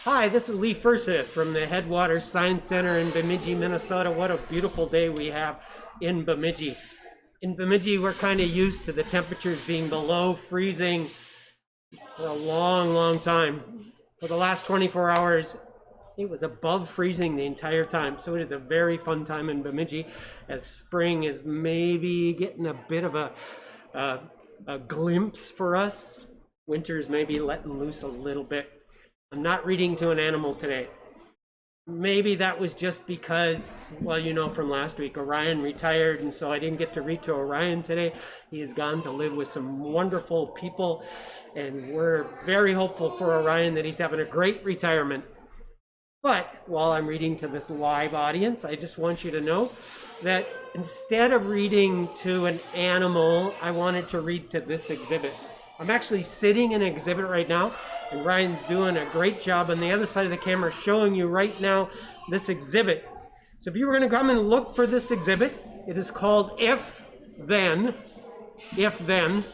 Hi, this is Lee Furseth from the Headwaters Science Center in Bemidji, Minnesota. What a beautiful day we have in Bemidji. In Bemidji, we're kind of used to the temperatures being below freezing for a long, long time. For the last 24 hours, it was above freezing the entire time. So it is a very fun time in Bemidji as spring is maybe getting a bit of a glimpse for us. Winter's maybe letting loose a little bit. I'm not reading to an animal today. Maybe that was just because, well, you know from last week, Orion retired, and so I didn't get to read to Orion today. He has gone to live with some wonderful people, and we're very hopeful for Orion that he's having a great retirement. But while I'm reading to this live audience, I just want you to know that instead of reading to an animal, I wanted to read to this exhibit. I'm actually sitting in an exhibit right now, and Ryan's doing a great job on the other side of the camera showing you right now this exhibit. So if you were going to come and look for this exhibit, it is called If Then. If Then.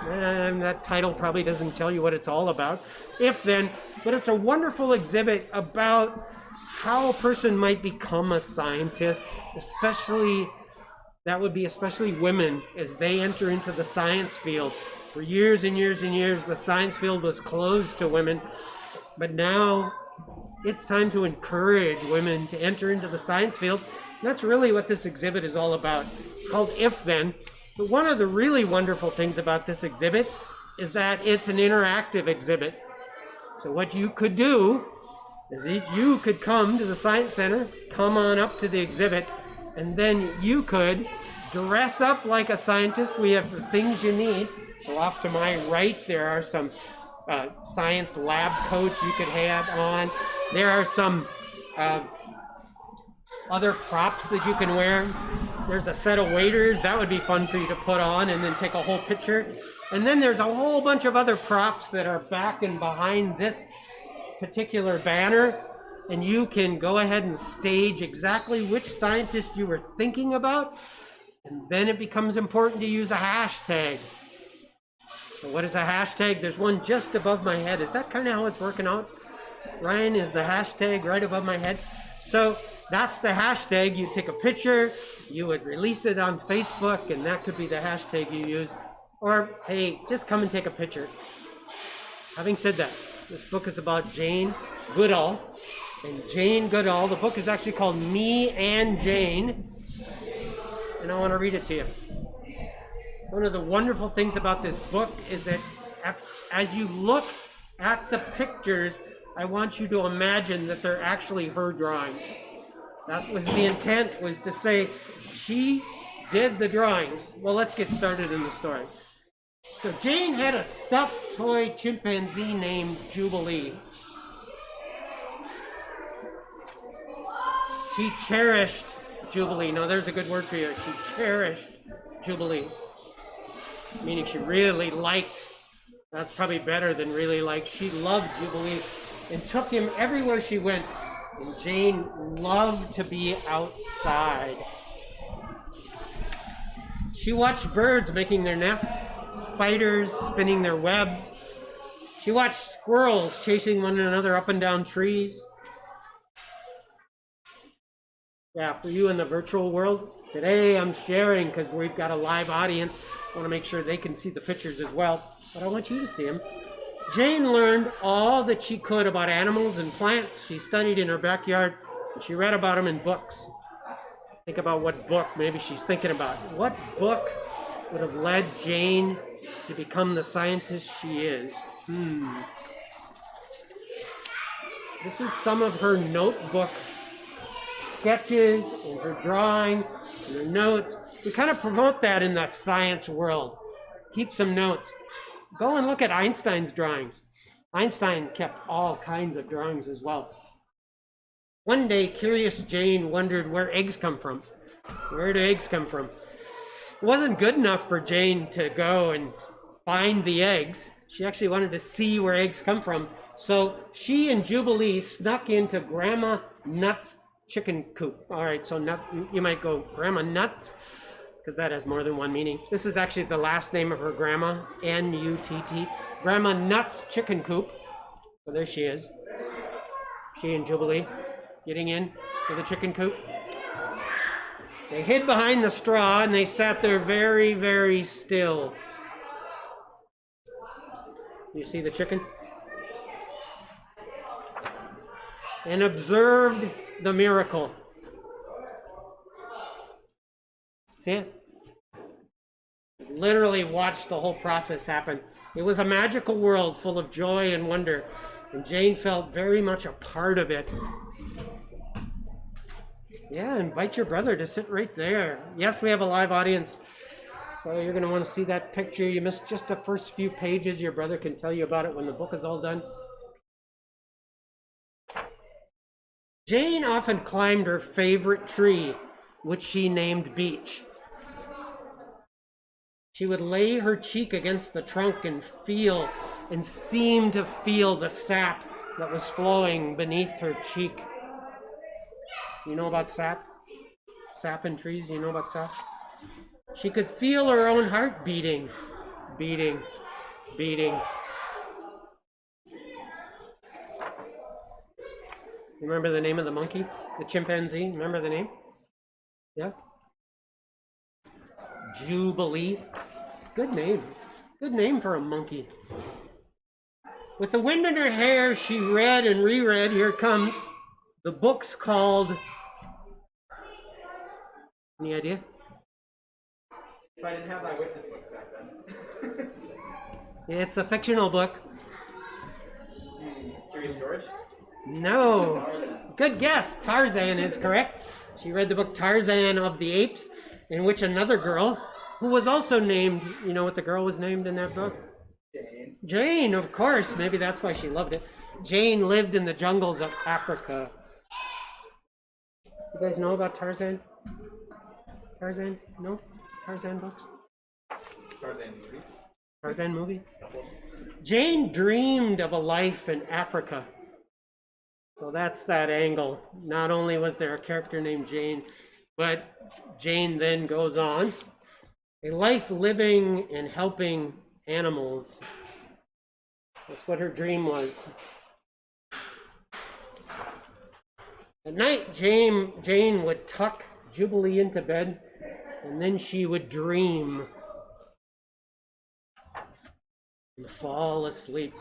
That title probably doesn't tell you what it's all about. If Then. But it's a wonderful exhibit about how a person might become a scientist, especially women as they enter into the science field. For years and years and years, the science field was closed to women, but now it's time to encourage women to enter into the science field. And that's really what this exhibit is all about. It's called If Then. But one of the really wonderful things about this exhibit is that it's an interactive exhibit. So what you could do is that you could come to the Science Center, come on up to the exhibit, and then you could dress up like a scientist. We have the things you need. So off to my right, there are some science lab coats you could have on. There are some other props that you can wear. There's a set of waders. That would be fun for you to put on and then take a whole picture. And then there's a whole bunch of other props that are back and behind this particular banner. And you can go ahead and stage exactly which scientist you were thinking about. And then it becomes important to use a hashtag. So what is a hashtag? There's one just above my head. Is that kind of how it's working out? Ryan, is the hashtag right above my head? So that's the hashtag. You take a picture, you would release it on Facebook, and that could be the hashtag you use. Or, hey, just come and take a picture. Having said that, this book is about Jane Goodall. And Jane Goodall, the book is actually called Me and Jane. And I want to read it to you. One of the wonderful things about this book is that as you look at the pictures, I want you to imagine that they're actually her drawings. That was the intent, was to say she did the drawings. Well, let's get started in the story. So Jane had a stuffed toy chimpanzee named Jubilee. She cherished Jubilee. Now there's a good word for you. She cherished Jubilee. Meaning she really liked. That's probably better than really liked. She loved Jubilee and took him everywhere she went. And Jane loved to be outside. She watched birds making their nests, spiders spinning their webs. She watched squirrels chasing one another up and down trees. Yeah, for you in the virtual world, today I'm sharing because we've got a live audience. I want to make sure they can see the pictures as well, but I want you to see them. Jane learned all that she could about animals and plants. She studied in her backyard, and she read about them in books. Think about what book maybe she's thinking about. What book would have led Jane to become the scientist she is? This is some of her notebook sketches and her drawings and her notes. We kind of promote that in the science world. Keep some notes. Go and look at Einstein's drawings. Einstein kept all kinds of drawings as well. One day, curious Jane wondered where eggs come from. Where do eggs come from? It wasn't good enough for Jane to go and find the eggs. She actually wanted to see where eggs come from. So she and Jubilee snuck into Grandma Nuts' chicken coop. All right, so you might go, Grandma Nuts? Because that has more than one meaning. This is actually the last name of her grandma, N-U-T-T. Grandma Nuts' chicken coop. So there she is. she and Jubilee, getting in to the chicken coop. They hid behind the straw and they sat there very, very still. You see the chicken? And observed the miracle. See it? Literally watched the whole process happen. It was a magical world full of joy and wonder, and Jane felt very much a part of it. Yeah, invite your brother to sit right there. Yes, we have a live audience, so you're going to want to see that picture. You missed just the first few pages. Your brother can tell you about it when the book is all done. Jane often climbed her favorite tree, which she named Beech. She would lay her cheek against the trunk and feel and seem to feel the sap that was flowing beneath her cheek. You know about sap? Sap in trees, you know about sap? She could feel her own heart beating, beating, beating. You remember the name of the monkey? The chimpanzee, remember the name? Yeah? Jubilee. Good name. Good name for a monkey. With the wind in her hair, she read and reread, here it comes, the book's called... Any idea? If I didn't have my witness books back then. It's a fictional book. Curious George? No. Tarzan. Good guess. Tarzan is correct. She read the book Tarzan of the Apes, in which another girl, who was also named, you know what the girl was named in that book? Jane. Jane, of course. Maybe that's why she loved it. Jane lived in the jungles of Africa. You guys know about Tarzan? Tarzan? No? Tarzan books? Tarzan movie. Tarzan movie? Jane dreamed of a life in Africa. So that's that angle. Not only was there a character named Jane, but Jane then goes on. A life living and helping animals. That's what her dream was. At night, Jane would tuck Jubilee into bed, and then she would dream and fall asleep.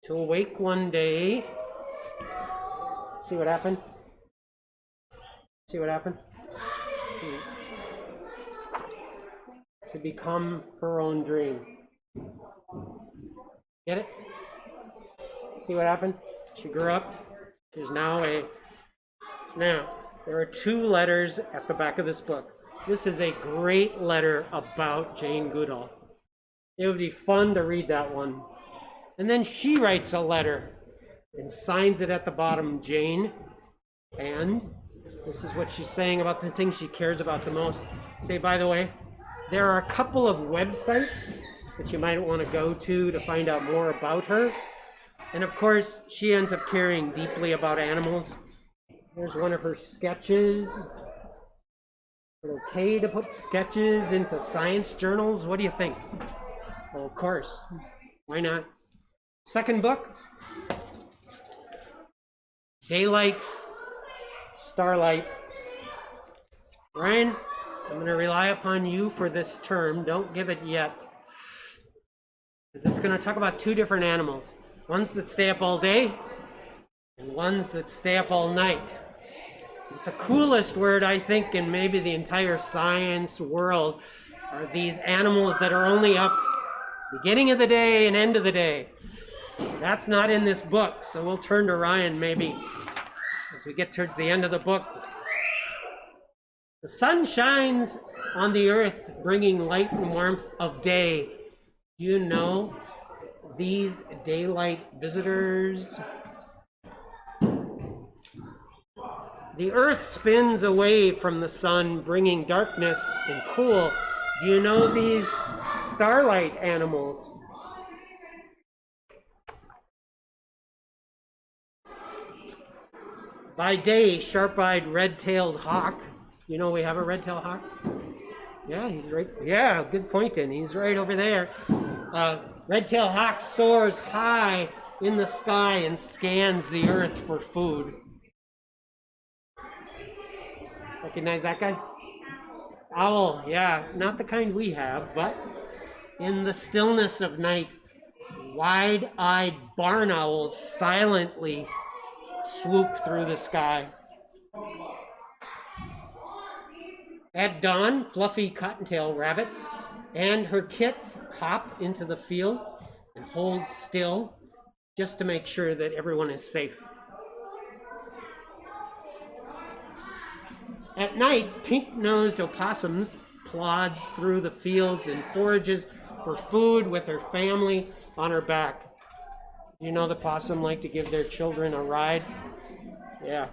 To awake one day, see what happened? See what happened? See. To become her own dream. Get it? See what happened? She grew up. She's now a... Now, there are 2 letters at the back of this book. This is a great letter about Jane Goodall. It would be fun to read that one. And then she writes a letter and signs it at the bottom, Jane. And this is what she's saying about the things she cares about the most. Say, by the way, there are a couple of websites that you might want to go to find out more about her. And of course, she ends up caring deeply about animals. Here's one of her sketches. Is it okay to put sketches into science journals? What do you think? Well, of course. Why not? Second book. Daylight, Starlight. Ryan, I'm going to rely upon you for this term. Don't give it yet. Because it's going to talk about 2 different animals. Ones that stay up all day, and ones that stay up all night. But the coolest word, I think, in maybe the entire science world are these animals that are only up beginning of the day and end of the day. That's not in this book, so we'll turn to Ryan maybe as we get towards the end of the book. The sun shines on the earth, bringing light and warmth of day. Do you know these daylight visitors? The earth spins away from the sun, bringing darkness and cool. Do you know these starlight animals? By day, sharp-eyed, red-tailed hawk. You know we have a red-tailed hawk? Yeah, he's right. Yeah, good pointing. He's right over there. Red-tailed hawk soars high in the sky and scans the earth for food. Recognize that guy? Owl, yeah, not the kind we have, but in the stillness of night, wide-eyed barn owls silently swoop through the sky. At dawn, fluffy cottontail rabbits and her kits hop into the field and hold still just to make sure that everyone is safe. At night, pink-nosed opossums plods through the fields and forages for food with her family on her back. You know the possum like to give their children a ride? Yeah.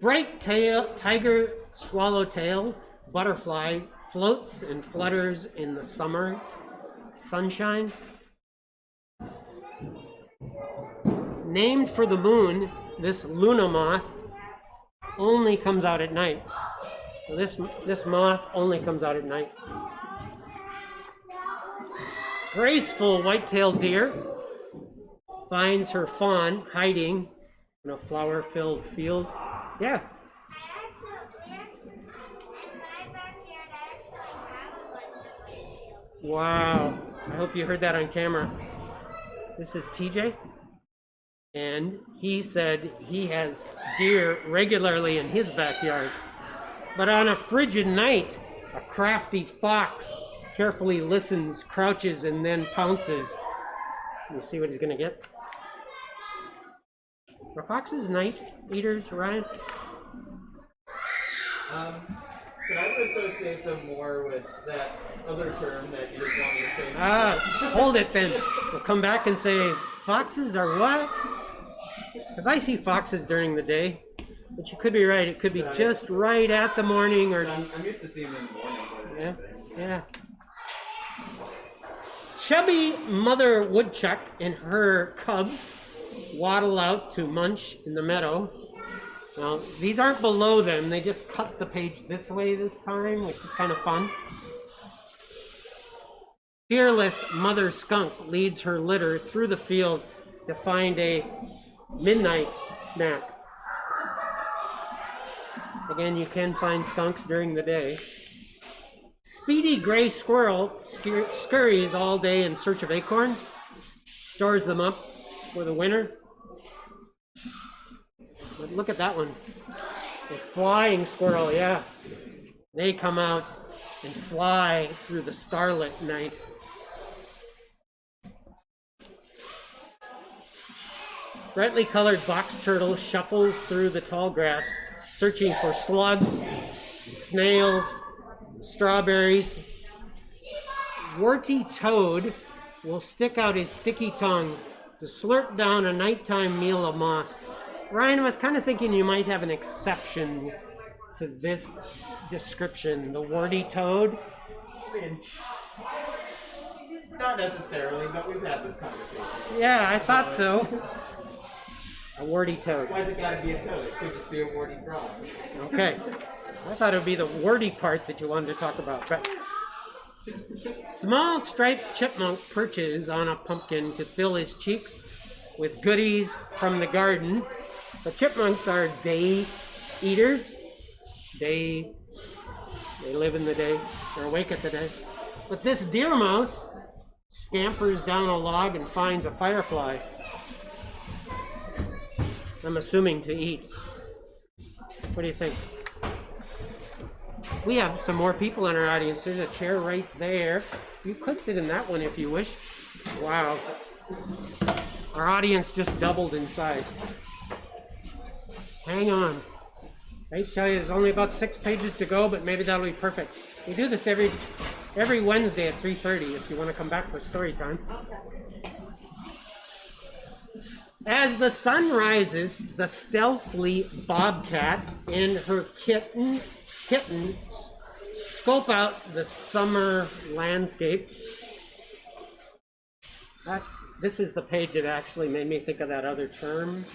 Bright tail, tiger swallowtail butterfly floats and flutters in the summer sunshine. Named for the moon, this Luna moth only comes out at night. So this moth only comes out at night. Graceful white-tailed deer finds her fawn hiding in a flower-filled field. Yeah. Wow. I hope you heard that on camera. This is TJ. And he said he has deer regularly in his backyard. But on a frigid night, a crafty fox carefully listens, crouches, and then pounces. You see what he's going to get? Are foxes night eaters, Ryan? Could I associate them more with that other term that you're wanting to say? Hold it then. We'll come back and say, foxes are what? Because I see foxes during the day. But you could be right. It could be just right at the morning or... I'm used to seeing them in the morning. Yeah, yeah. Chubby mother woodchuck and her cubs waddle out to munch in the meadow. Well, these aren't below them. They just cut the page this way this time, which is kind of fun. Fearless mother skunk leads her litter through the field to find a midnight snack. Again, you can find skunks during the day. Speedy gray squirrel scurries all day in search of acorns, stores them up for the winter. But look at that one. A flying squirrel, yeah. They come out and fly through the starlit night. Brightly colored box turtle shuffles through the tall grass, searching for slugs, snails, strawberries. Warty toad will stick out his sticky tongue to slurp down a nighttime meal of moss. Ryan, was kind of thinking you might have an exception to this description, the warty toad. I mean, not necessarily, but we've had this conversation. Yeah, I thought so. A warty toad. Why's it gotta be a toad? It could just be a warty frog. Okay. I thought it would be the warty part that you wanted to talk about. But small striped chipmunk perches on a pumpkin to fill his cheeks with goodies from the garden. The chipmunks are day eaters. They live in the day. They're awake at the day. But this deer mouse scampers down a log and finds a firefly. I'm assuming to eat. What do you think? We have some more people in our audience. There's a chair right there. You could sit in that one if you wish. Wow. Our audience just doubled in size. Hang on. I tell you, there's only about 6 pages to go, but maybe that'll be perfect. We do this every Wednesday at 3:30 if you want to come back for story time. As the sun rises, the stealthy bobcat and her kittens scope out the summer landscape. This is the page that actually made me think of that other term.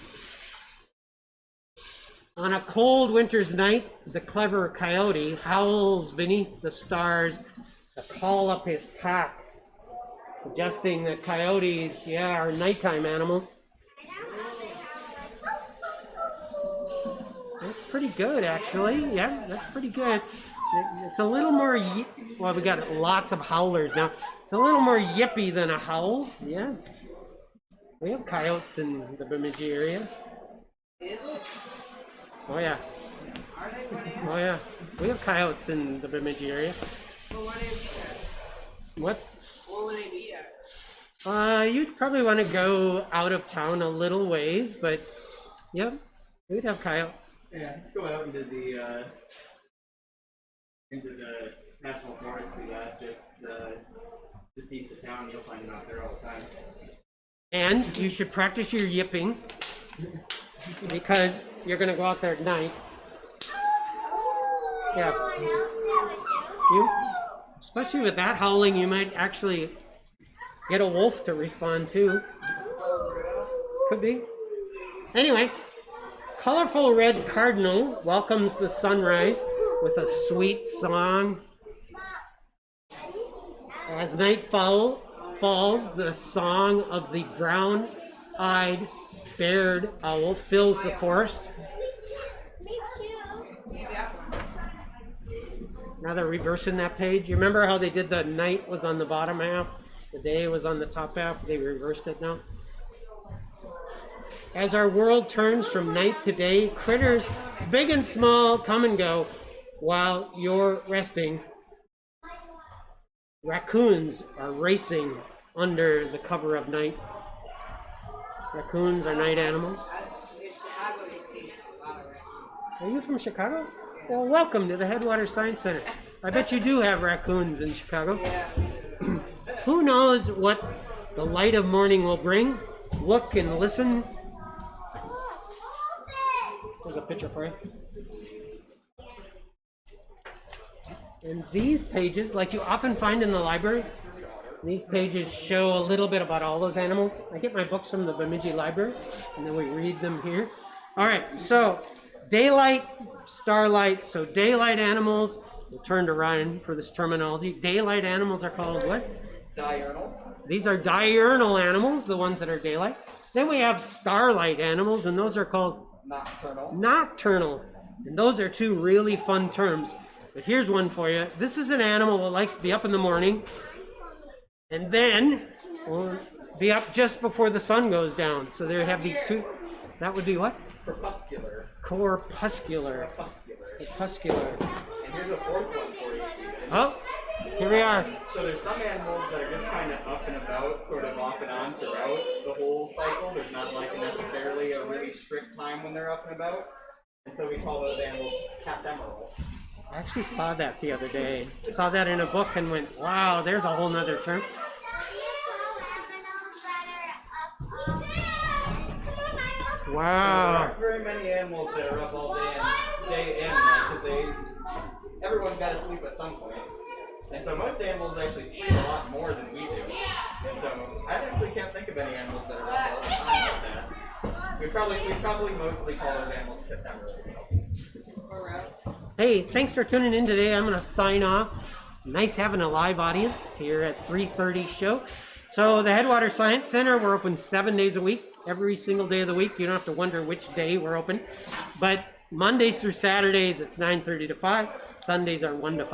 On a cold winter's night, the clever coyote howls beneath the stars a call up his pack, suggesting that coyotes, yeah, are nighttime animals. That's pretty good, actually. Yeah, that's pretty good. It's a little more, well, we got lots of howlers now. It's a little more yippy than a howl. Yeah. We have coyotes in the Bemidji area. Oh, yeah. Oh, yeah. We have coyotes in the Bemidji area. What? What would they be at? You'd probably want to go out of town a little ways, but, yep, we'd have coyotes. Yeah, let's go out into the national forest we got just east of town. You'll find them out there all the time. And you should practice your yipping because you're going to go out there at night. Yeah. You, especially with that howling, you might actually get a wolf to respond too. Could be. Anyway, colorful red cardinal welcomes the sunrise with a sweet song. As night falls, the song of the brown-eyed barred owl fills the forest. Now they're reversing that page. You remember how they did the night was on the bottom half, the day was on the top half? They reversed it now. As our world turns from night to day, critters big and small come and go while you're resting. Raccoons are racing under the cover of night. Raccoons are night animals. In Chicago, you see a lot of raccoons. Are you from Chicago? Well, welcome to the Headwater Science Center. I bet you do have raccoons in Chicago. Yeah. Who knows what the light of morning will bring? Look and listen. There's a picture for you. And these pages, like you often find in the library, these pages show a little bit about all those animals. I get my books from the Bemidji Library, and then we read them here. All right, so daylight, starlight. So daylight animals, we'll turn to Ryan for this terminology. Daylight animals are called what? Diurnal. These are diurnal animals, the ones that are daylight. Then we have starlight animals, and those are called Nocturnal. nocturnal. And those are two really fun terms. But here's one for you. This is an animal that likes to be up in the morning and then will be up just before the sun goes down. So there have these two. That would be what? Crepuscular. Corpuscular. Crepuscular. Crepuscular. And here's a fourth one for you. Oh, here we are. So there's some animals that are just kind of up and about, sort of off and on throughout the whole cycle. There's not like necessarily a really strict time when they're up and about. And so we call those animals captemeral. I actually saw that the other day. Saw that in a book and went, wow, there's a whole nother term. There Wow. aren't very many animals that are up all day and night because everyone's got to sleep at some point. And so most animals actually sleep a lot more than we do. And so I honestly can't think of any animals that are up all the time like that. We probably mostly call those animals captemeral. Hey, thanks for tuning in today. I'm going to sign off. Nice having a live audience here at 3:30 show. So the Headwater Science Center, we're open 7 days a week, every single day of the week. You don't have to wonder which day we're open. But Mondays through Saturdays, it's 9:30 to 5. Sundays are 1 to 5.